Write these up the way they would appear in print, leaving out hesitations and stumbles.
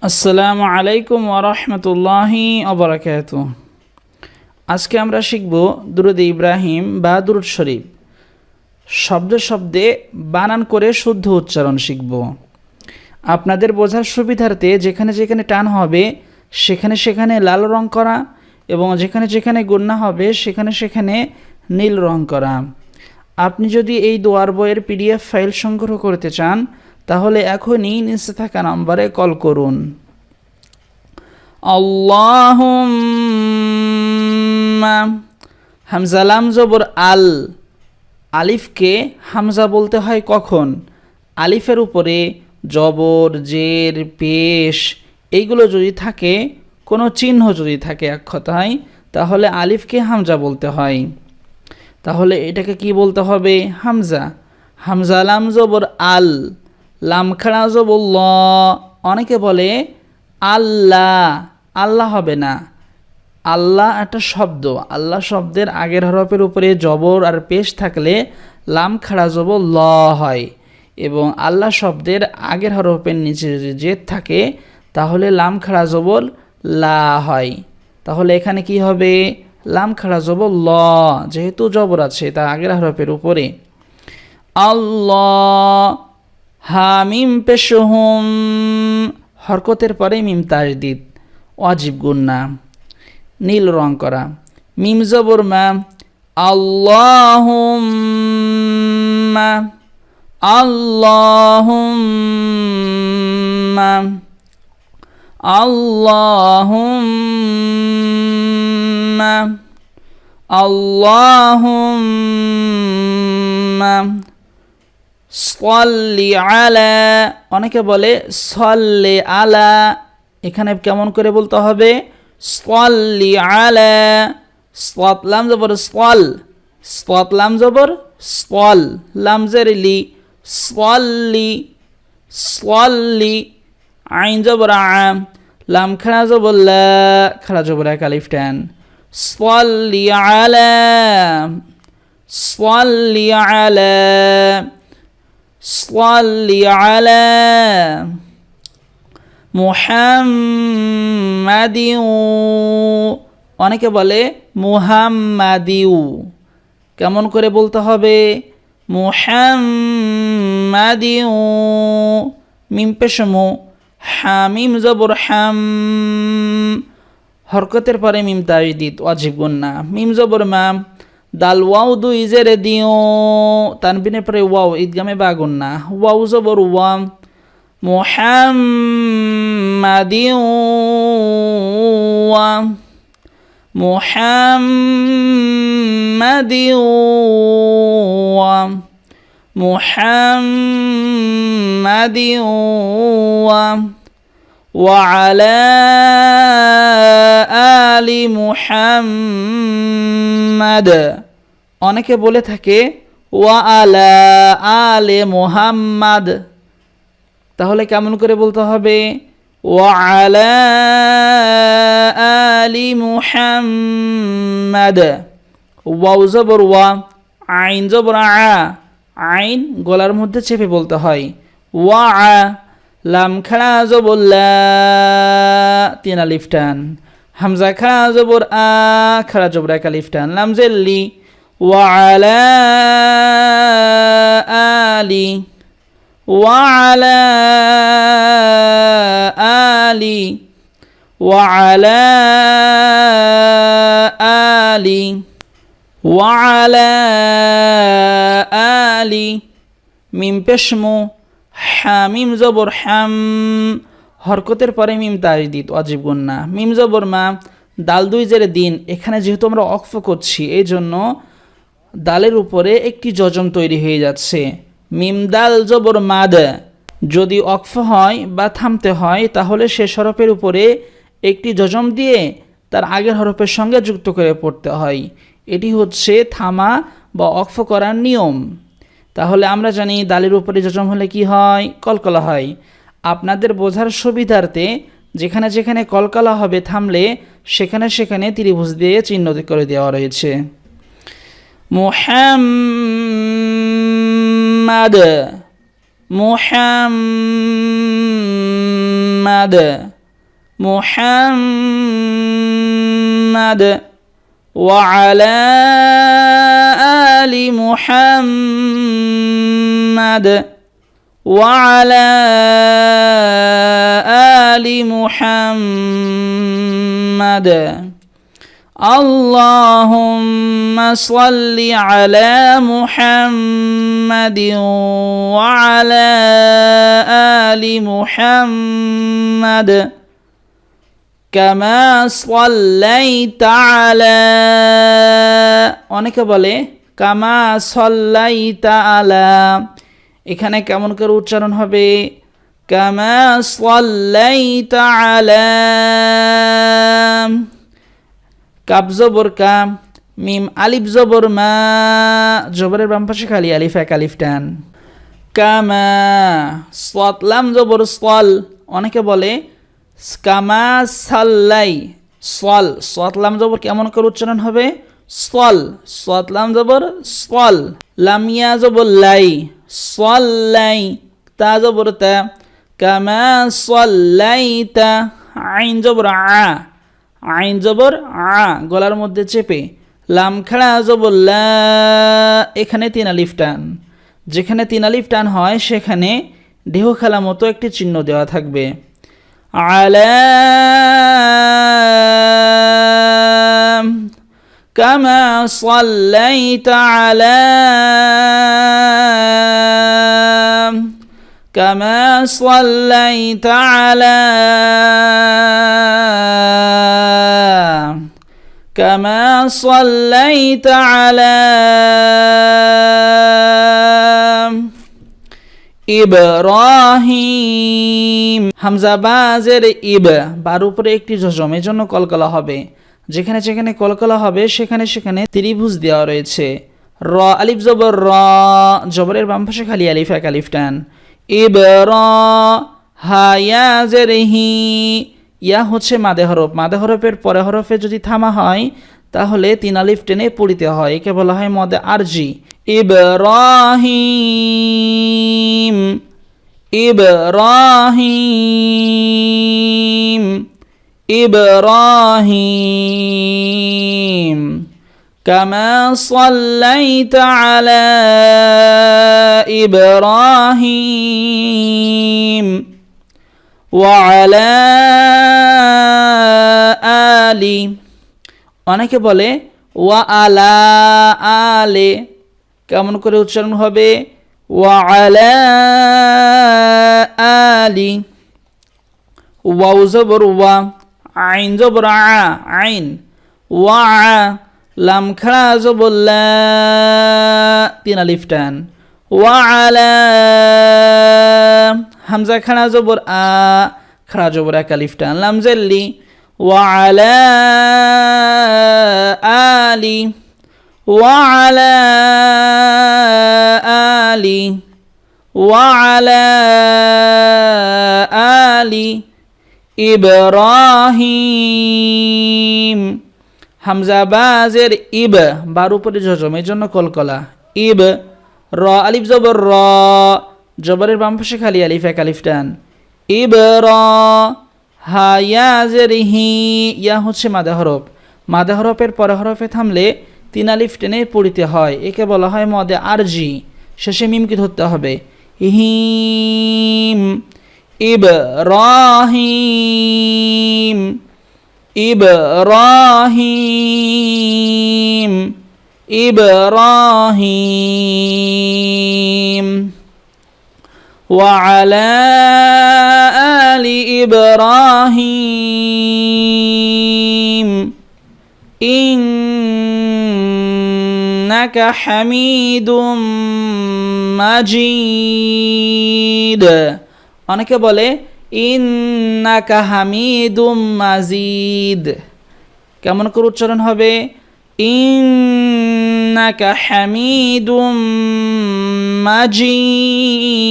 আসসালামু আলাইকুম ওয়া রাহমাতুল্লাহি ওয়া বারাকাতুহু। আজকে আমরা শিখব দুরূদ ইব্রাহিম বা দুরূদ শরীফ। শব্দে শব্দে বানান করে শুদ্ধ উচ্চারণ শিখব। আপনাদের বোঝার সুবিধার্থে যেখানে যেখানে টান হবে সেখানে সেখানে লাল রং করা এবং যেখানে যেখানে গুণনা হবে সেখানে সেখানে নীল রং করা। আপনি যদি এই দোয়ার বইয়ের পিডিএফ ফাইল সংগ্রহ করতে চান তাহলে এখনই নিচে থাকা নম্বরে কল করুন। আল্লাহুম্মা হামজা লাম জবর আল। আলিফকে হামজা বলতে হয় কখন? আলিফের উপরে জবর, জের, পেশ এইগুলো যদি থাকে, কোনো চিহ্ন যদি থাকে এক কথায়, তাহলে আলিফকে হামজা বলতে হয়। তাহলে এটাকে কি বলতে হবে? হামজা। হামজা লাম জবর আল, লাম খাড়া জবর ল। অনেকে বলে আল্লাহ, আল্লাহ হবে না। আল্লাহ একটা শব্দ, আল্লাহ শব্দের আগের হরফের উপরে জবর আর পেশ থাকলে লাম খাড়া জবর ল হয়, এবং আল্লাহ শব্দের আগের হরফের নিচে যদি জেদ থাকে তাহলে লাম খাড়া জবর লা হয়। তাহলে এখানে কি হবে? লাম খাড়া জবর ল, যেহেতু জবর আছে তার আগের হরফের উপরে। আল্লাহ, হামিম পেশ হুম, হরকতের পরে মিম তাজদিদ, ওয়াজিব গুন্না, নীল রং করা। মিম জবর মা, আল্লাহুম্মা, আল্লাহুম্মা, আল্লাহুম্মা, আল্লাহুম্মা সাল্লি আলা। অনেকে বলে সাল্লি আলা, এখানে কেমন করে বলতে হবে? সাল্লি আলা। সাত লাম জবর সাল, সাত লাম জবর সাল, লাম জের লি, সাল্লি, সাল্লি। আইন জবর আম, লাম খাড়া জবর লা, খাড়া জবর এক আলিফ টান। সাল্লি আলা, সাল্লি আলা, সাল্লি আলা মুহাম্মাদিউ। অনেকে বলে মুহাম্মাদিউ, কেমন করে বলতে হবে? মুহাম্মাদিউ, মিম পেশ মু, হামিম জবর হাম, হরকতের পরে মিম তাজদিদ, ওয়াজিব গুন্না। মিম জবর মা, দাল ওয়াও দুই জেরে দিও, তানবিনের পরে ওয়াও, ঈদগামে বা গুন্না। ওয়াও জবর ওয়া, মুহাম্মাদিউ ওয়া, মুহাম্মাদিউ ওয়া, মুহাম্মাদিউ ওয়া, ওয়ালা আলি মুহাম্মাদ। অনেকে বলে থাকে ওয়া আলা আলে মুহাম্মাদ, তাহলে কেমন করে বলতে হবে? ওয়া আলা আলি মুহাম্মাদ। ওয়াও জবর ওয়া, আইন জবর আ, আইন গলার মধ্যে চেপে বলতে হয়। ওয়া আ, লাম খাড়া জবর লা, তিন আলিফ টান। হামজা খাড়া জবর আ, খাড়া জবর এক আলিফ টান, লাম জের লি। ওয়া আলা আলি, ওয়া আলা আলি, ওয়া আলা আলি, ওয়া আলা আলি। মিম পেশ মু, হামিম জবর হাম, হরকতের পরে মিম তাজদিদ, ওয়াজিব গুন্না। মিম জবর মা, দাল দুই জেরে দিন। এখানে যেহেতু আমরা ওয়াকফ করছি এই জন্য দালের উপরে একটি জজম তৈরি হয়ে যাচ্ছে। মিম দাল জবর মাদ, যদি ওয়াকফ হয় বা থামতে হয় তাহলে শেষ হরফের উপরে একটি জজম দিয়ে তার আগের হরফের সঙ্গে যুক্ত করে পড়তে হয়। এটি হচ্ছে থামা বা ওয়াকফ করার নিয়ম। তাহলে আমরা জানি দালের উপরে জজম হলে কি হয়? কলকলা হয়। আপনাদের বোঝার সুবিধার্থে যেখানে যেখানে কলকলা হবে থামলে সেখানে সেখানে ত্রিভুজ দিয়ে চিহ্ন করে দেওয়া রয়েছে। মুহাম্মাদ, মুহাম্মাদ মুহাম্মাদ وعلى آل محمد وعلى آل محمد اللهم صل على محمد وعلى آل محمد كما صليت على অনেকে বলে কামা সাল্লাইতা আলা এখানে কেমন করে উচ্চারণ হবে কামা সাল্লাইতা আলা কাব জবর কা মিম আলিফ জবর মা জবরের বাম পাশে খালি আলিফ এক আলিফ টান কামা সাদ লাম জবর সাল অনেকে বলে কামা সাল্লাই সাল সাদ লাম জবর কেমন করে উচ্চারণ হবে সাল সাদ লাম জবর সাল লাম ইয়া জবর লাই সাল্লাই তা জবর তা কামা সাল্লাইতা আইন জবর আ আইন জবর আ গলার মধ্যে চেপে লাম খাড়া জবর লা এখানে তিন আলিফ টান যেখানে তিন আলিফ টান হয় সেখানে ঢেউ খেলা মতো একটি চিহ্ন দেওয়া থাকবে আলা কামা সাল্লাইতা আলা كما صليت على كما صليت على إبراهيم হামজা বাজের ইব বার উপরে একটি জজম এজন্য কলকলা হবে যেখানে যেখানে কলকলা হবে সেখানে সেখানে ত্রিভুজ দেওয়া রয়েছে র আলিফ জবর র জবরের বাম পাশে খালি আলিফ এক আলিফ টান ইবরা হায়া জেরহি ইয়া হচ্ছে মাদে হরফের পরে হরফে যদি থামা হয় তাহলে তিন আলিফ টেনে পড়িতে হয় একে বলা হয় মদে আরজি ইব্রাহিম ইব্রাহিম ইব্রাহিম كما صليت على إبراهيم وعلى آل অনেকে বলে ওয়া আলা আলে কেমন করে উচ্চারণ হবে ওয়া আলা আলি ওয়াও জবর ওয়া আইন জবর আ আইন ওয়া লাম খাড়া জবর লা তিন আলিফ টান ওয়া আলা হামজা খাড়া জবর আ খাড়া জবর এক আলিফ টান লাম জেল্লি ওয়া আলা আলি ওয়া আলা আলি ওয়া আলা আলি ইব্রাহিম হামজা বাজের ইব বার উপরে জজম এর জন্য কলকলা ইব র আলিফ জবর র জবরের বাম পাশে খালি আলিফ এক আলিফ টান ইব র হায়া জের হি ইয়া হচ্ছে মাদে হরফের পরে হরফে থামলে তিন আলিফ টেনে পড়িতে হয় একে বলা হয় মদে আরজি শেষে মিমকে ধরতে হবে হিম ইব্রাহিম ইব্রাহিম ইব্রাহিম وعلى آل إبراهيم إنك حميد مجيد অনেকে বলে ইন্নাকা হামিদুম মাজিদ কেমন করে উচ্চারণ হবে ইন্নাকা হামিদুম মাজিদ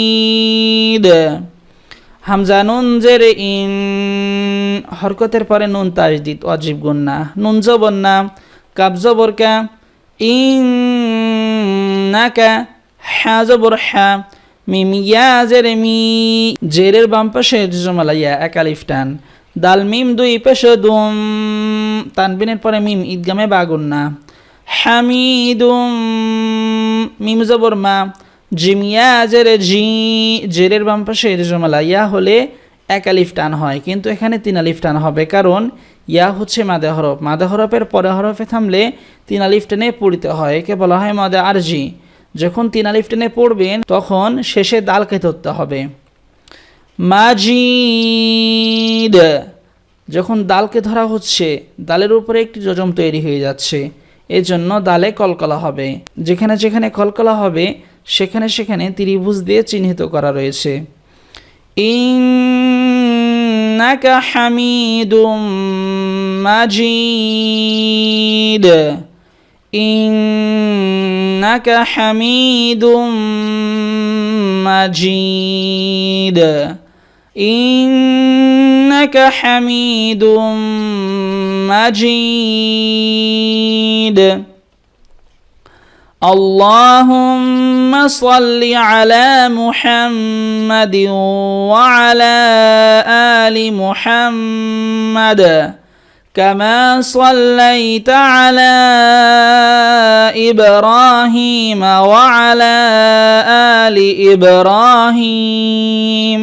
হামজা নুন জের ইন হরকতের পরে নুন তাজদিদ ওয়াজিব গুন্না নুন জবর না কাব জবর কা ইন্নাকা হা জবর হা মিম ইয়া জের মি, জেরের বাম পাশে জজমালা ইয়া এক আলিফ টান। দাল মিম দুই পেশে দুম, তানবিনের পরে মিম ঈদগামে বা গুন্না। হামিদুম, মিম জবর মা, জিম ইয়া জেরে জি, জেরের বাম পাশে জজমালা ইয়া হলে এক আলিফ টান হয়, কিন্তু এখানে 3 আলিফ টান হবে, কারণ ইয়া হচ্ছে মাদে হরফ। মাদে হরফের পরে হরফে থামলে 3 আলিফ টেনে পড়তে হয়, একে বলা হয় মাদে আরজি। যখন 3 আলিফ টেনে পড়বেন তখন শেষে দালকে ধরতে হবে। মাজিদ, যখন দালকে ধরা হচ্ছে দালের উপরে একটি জজম তৈরি হয়ে যাচ্ছে, এজন্য দালে কলকলা হবে। যেখানে যেখানে কলকলা হবে সেখানে সেখানে ত্রিভুজ দিয়ে চিহ্নিত করা রয়েছে। ইন্নাকা হামিদুম মাজিদ, ইন্নাকা হামিদুম মাজিদ, ইন্নাকা হামিদুম মাজিদ। اللهم صل على محمد وعلى آل محمد كما صليت على إبراهيم وعلى آل إبراهيم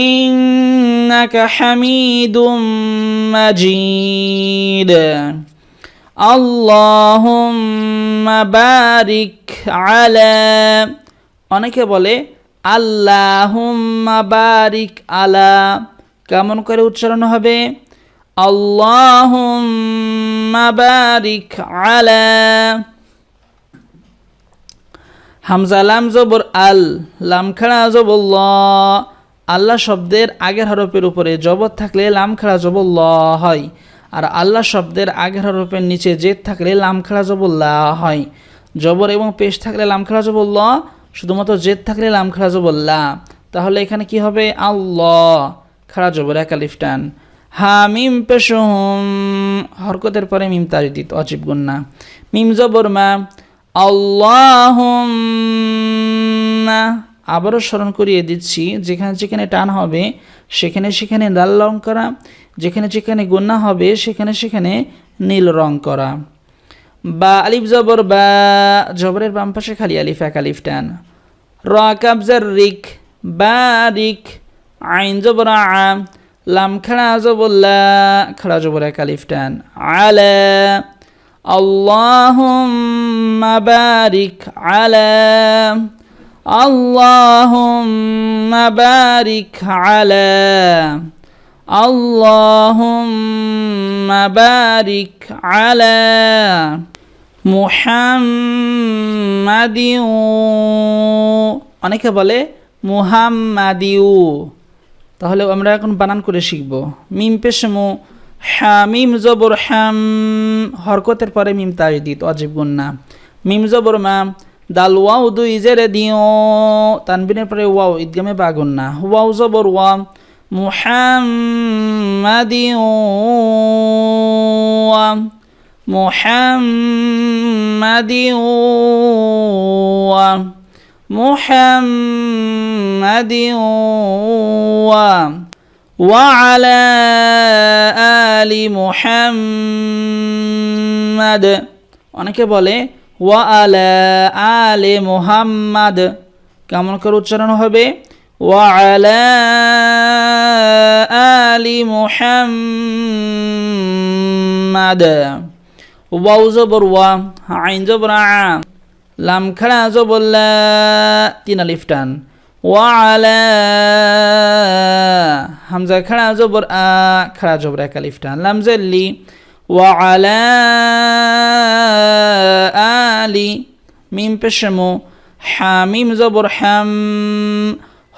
إنك حميد مجيد। আল্লাহুম্মা বারিক আলা, অনেকে বলে আল্লাহুম্মা বারিক আলা, কেমন করে উচ্চারণ হবে? আল্লাহুম্মা বারিক আলা। হামজা লাম জবর আল, লাম খাড়া জবর ল, আল্লাহ শব্দের আগের হরফের উপরে জবর থাকলে লাম খাড়া জবর ল হয়, আর আল্লাহ শব্দের আগের হরফের নিচে জেদ থাকলে লাম খাড়া জবর লা হয়। জবর এবং পেশ থাকলে লাম খাড়া জবর ল, শুধুমাত্র জেদ থাকলে লাম খাড়া জবর লা। তাহলে এখানে কি হবে? আল্লাহ খাড়া জবর এক আলিফ টান। হা মিম পেশ হুম, হরকতের পরে মিম তাজদীদ অজিব গুন্না। মিম জবর মা, আল্লাহুম্মা, আবারও স্মরণ করিয়ে দিচ্ছি, যেখানে যেখানে টান হবে সেখানে সেখানে লাল রং করা, যেখানে যেখানে গুন্না হবে সেখানে সেখানে নীল রং করা। বা আলিফ জবর বা, জবরের বাম পাশে খালি আলিফ এক আলিফ টান। র কাবজার রিক, বারিক, আইন জবর আ, লাম খাড়া জবর লা, খাড়া জবর এক আলিফ টান। আলা, আল্লাহুম্মা বারিক আলা, আল্লাহুম্মা বারিক আলা, আল্লাহুম্মা বারিক আলা মুহাম্মাদিউ, অনেকে বলে মুহাম্মাদিউ, তাহলে আমরা এখন বানান করে শিখব। মিম পেশ মু, হামিম জবর হাম, হরকতের পরে মিম তাজদীদ অজিব গুন্না। মিম জবর মা, দাল ওয়াও দুই জেরে দিও, তানবিনের পরে ওয়াও ঈদগামে বা গুন্না। ওয়াও জবর ওয়া, মুহাম্মাদিউ, মুহাম্মাদিউ, মুহাম্মাদিউ ওয়া আলা আলি মুহাম্মাদ, অনেকে বলে ওয়া আলা আলে মুহাম্মাদ, কেমন করে উচ্চারণ হবে? ওয়া আলা আলি মুহাম্মাদ। ওয়াও জবর ওয়া, আইন জবর আ, লাম খাড়া জবর লা, 3 আলিফ টান। ওয়া আলা, হামজা খাড়া জবর আ, খাড়া জবর এক আলিফ টান। লাম জাল্লি, ওয়া আলা আলি, মিম পেশ মু, হামিম জবর হাম,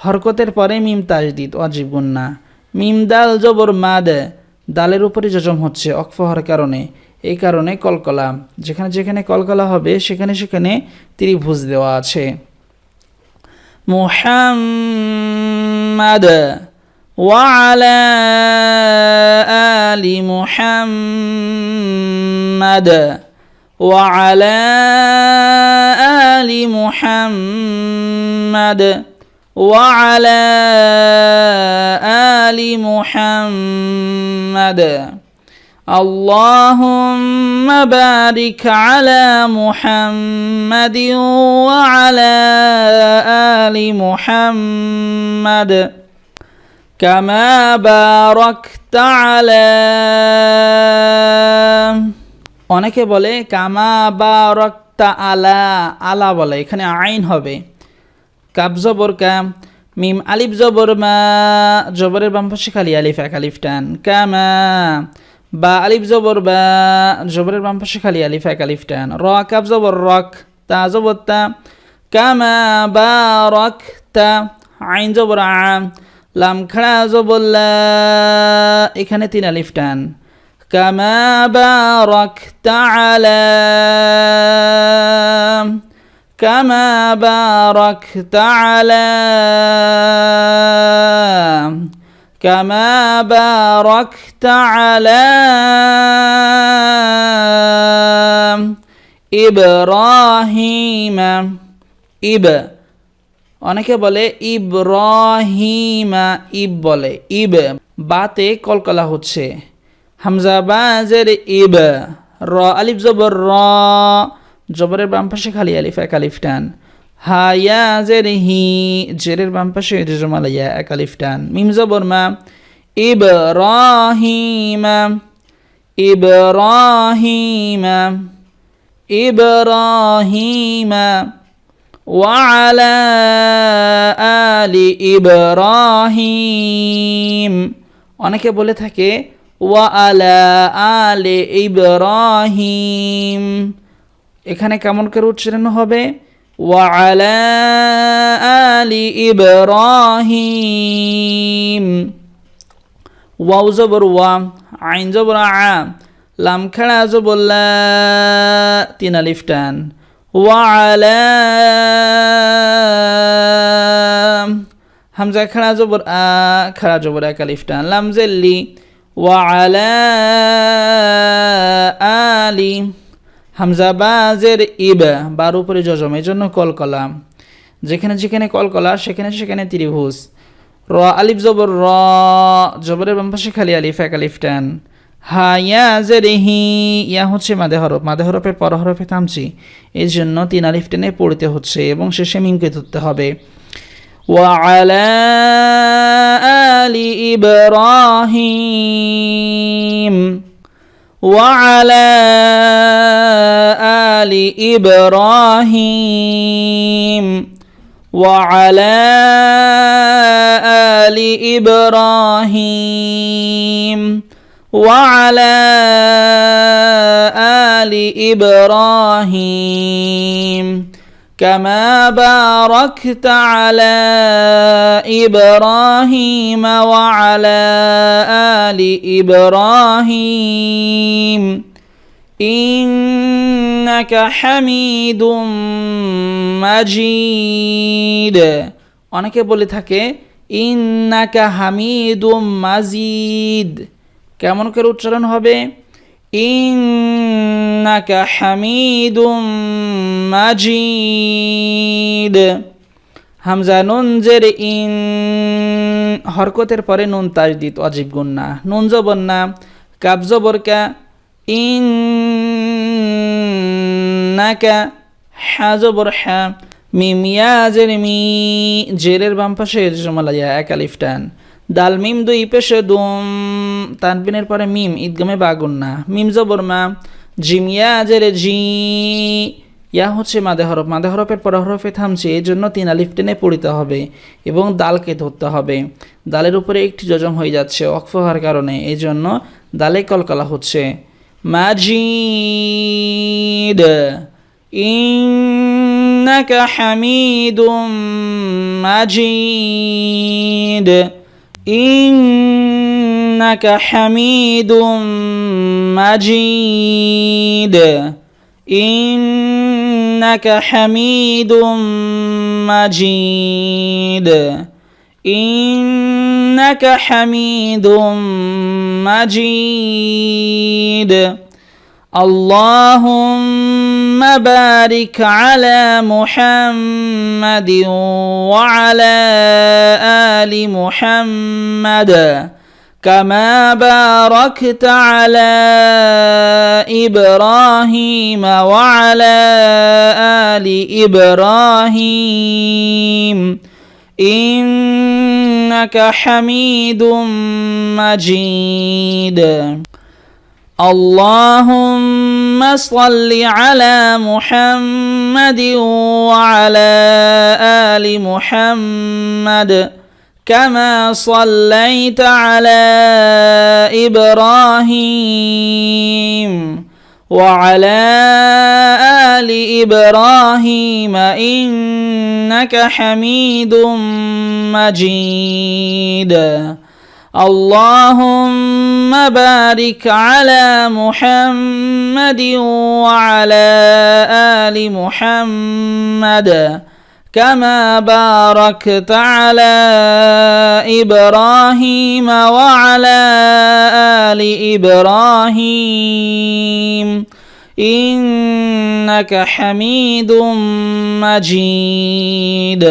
হরকতের পরে মিম তাজদীদ ওয়াজিব গুন্না। মিম দাল জবর মাদ, দালের উপরে জজম হচ্ছে অক্ফ হওয়ার কারণে, এই কারণে কলকলা, যেখানে যেখানে কলকলা হবে সেখানে সেখানে ত্রিভুজ দেওয়া আছে। মুহাম্মাদ ওয়া আলা আলি মুহাম্মাদ ওয়া আলা আলি মুহাম্মাদ। وعلى آل محمد اللهم بارك على محمد وعلى آل محمد كما باركت على অনেকে বলে কামা বারাকতা আলা, আলা বলে, এখানে আইন হবে। কাব জবর কা, মিম আলিফ জবর মা, জবরের বাম পাশে খালি আলিফ, এক আলিফ টান। কামা, বা আলিফ জবর বা, জবরের বাম পাশে খালি আলিফ, এক আলিফ টান। র কাব জবর রক, তা জবর তা, কামা বারাকতা। আইন জবর আ, লাম খাড়া জবর লা, এখানে তিন আলিফ টান। কামা বারাকতা আলা, কামা বারাকতা আলা, কামা বারাকতা আলা ইব্রাহিম। অনেকে বলে ইব্রাহিমা, ইব বলে, ইব বাতে কলকলা হচ্ছে। হামজা বাজের ইব, র আলিফ জবর র, জবরের বাম পাশে খালি আলিফ, এক আলিফ টান। হায়া জের হি, জেরের বাম পাশে জমালাইয়া, এক আলিফ টান। মিম জবর মা, ইব্রাহিমা, ইব্রাহিমা, ইব্রাহিমা। وعلى آل إبراهيم, অনেকে বলে থাকে ওয়ালা আলে ইব্রাহিম, এখানে কেমন করে উচ্চারণ হবে? ওয়ালা আলি ইব্রাহিম। ওয়াও জবর ওয়া, আইন জবর আ, লাম খাড়া জবর লা, তিন আলিফ টান। ওয়ালা, হামজা খাড়া জবর আ, খাড়া জবর এক আলিফ টান। লাম জেল্লি, ওয়ালা আলি। হামজা বাজের ইব, বার উপরে জজম, এই জন্য কলকলা। যেখানে যেখানে কলকলা সেখানে সেখানে ত্রিভুজ। র আলিফ জবর র, জবরের বাম পাশে খালি আলিফ, এক আলিফ টান। হায়া জের হি, ইয়া হচ্ছে মাদে হরফ, মাদে হরফের পর হরফে থামছি, এই জন্য তিন আলিফ টেনে পড়তে হচ্ছে এবং শেষে মিমকে ধরতে হবে। وعلى آل إبراهيم وعلى آل إبراهيم وعلى آل إبراهيم وعلى آل إبراهيم كما باركت على إبراهيم وعلى آل إبراهيم إنك حميد مجيد। অনেকে বলে থাকে ইন্নাকা হামিদুম মাজিদ, কেমন করে উচ্চারণ হবে? ইন্নাকা হামিদুম মাজিদ। হামজা নুন জের ইন, হরকতের পরে নুন তাজদিদ, অজীব গুন্না, নুন জবর না, কাব জবর কা, ইন্নাকা, হা জবর হা, মিম ইয়া জের মি, জেরের বাম পাশে জমালাইয়া, এক আলিফ টান। দাল মিম দুই পেশে দুম, তানবিনের পরে মিম, ঈদগামে বা গুন্না। মিম জবর মা, জিম ইয়া জেরে জি, ইয়া হচ্ছে মাদে হরফ, মাদে হরফের পর হরফে থামছে, এই জন্য তিন আলিফ টেনে পড়িতে হবে এবং দালকে ধরতে হবে। দালের উপরে একটি জজম হয়ে যাচ্ছে ওয়াকফ হওয়ার কারণে, এই জন্য দালে কলকলা হচ্ছে। মাজিদ, ইন্নাকা হামিদুম মাজিদ, ইন্নাকা হামিদুম মাজিদ, ইন্নাকা হামিদুম মাজিদ, ইন্নাকা হামিদুম মাজিদ। اللهم بارك على محمد وعلى آل محمد كما باركت على إبراهيم وعلى آل إبراهيم إنك حميد مجيد اللهم صل على محمد وعلى آل محمد كما صليت على إبراهيم وعلى آل إبراهيم إنك حميد مجيد اللهم بارك على محمد وعلى آل محمد كما باركت على إبراهيم وعلى آل إبراهيم إنك حميد مجيد